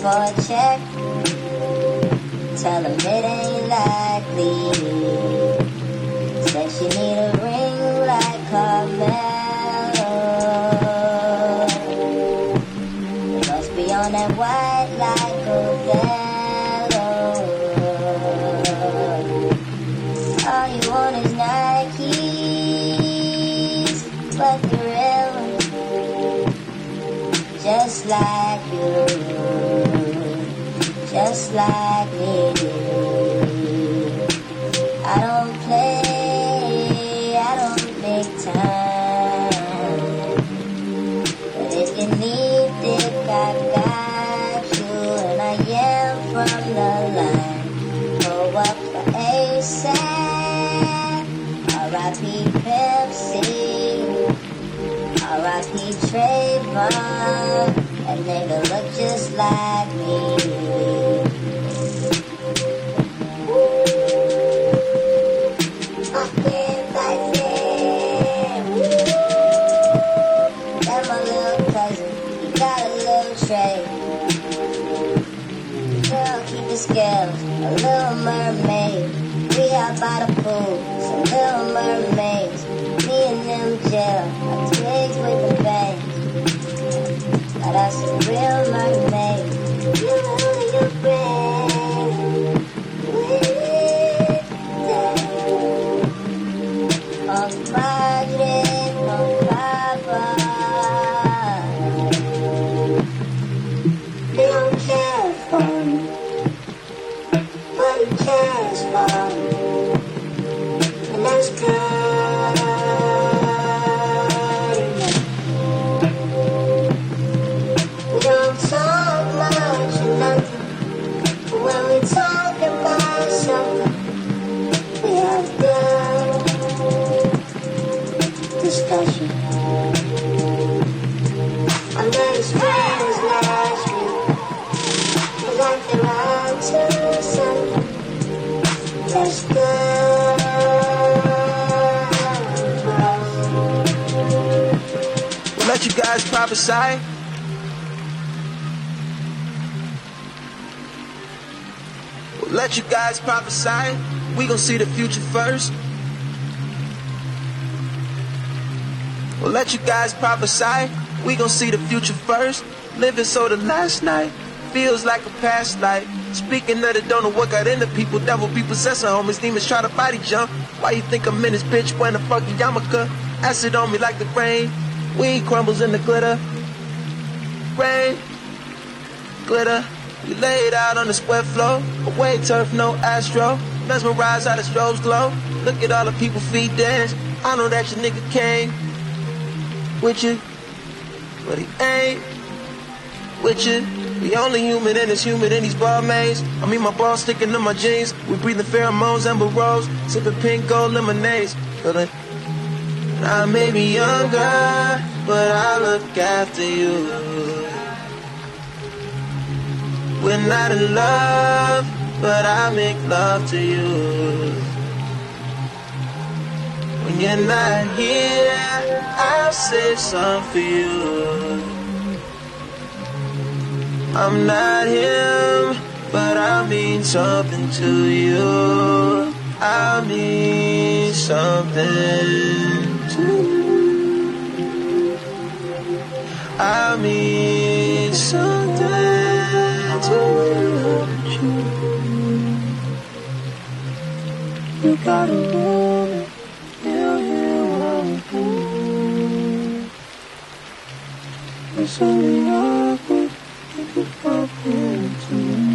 for a check. Tell him it ain't likely. Said she need a ring like Carmelo. It must be on that white like Othello. All you want is Nikes, but the real one, just like you, just like me. I don't play, I don't make time, but if you need it, I got you, and I am from the line. Go up for ASAP, R.I.P. Pepsi, R.I.P. Trayvon, that nigga look just like me. That's my little cousin, he got a little tray. Girl, keep the scales, a little mermaid. We out by the pool, some little mermaids. Me and them gel, like twigs with the bangs. Now that's a real mermaid. You know you bring with it. On Padre, on Papa. They don't care for me, but he cares for me, and that's good. We don't talk much or nothing, but when we talk about something, we have good discussion. I met his friends last week. They like they're out to something that's good for us. We'll let you guys prophesy. We'll let you guys prophesy. We gon' see the future first. We'll let you guys prophesy. We gon' see the future first. Living so the last night feels like a past life. Speaking of it, don't know what got into people. Devil be possessing homies. Demons try to body jump. Why you think I'm in this bitch wearing a fucking yarmulke? Acid on me like the rain. Weed crumbles in the glitter. Rain, glitter. We laid out on the square floor. Away turf, no astro. Mesmerized how the strobes glow. Look at all the people feet dance. I know that your nigga came with you, but he ain't with you. We only human in this human in these barmaids. I mean my balls sticking to my jeans. We breathing pheromones, amber rose, sipping pink gold lemonades. Feeling I may be younger, but I look after you. We're not in love, but I make love to you. When you're not here, I'll save some for you. I'm not him, but I mean something to you. I mean something to you. I mean something to you. You got a woman, it's only awkward if you pop into me.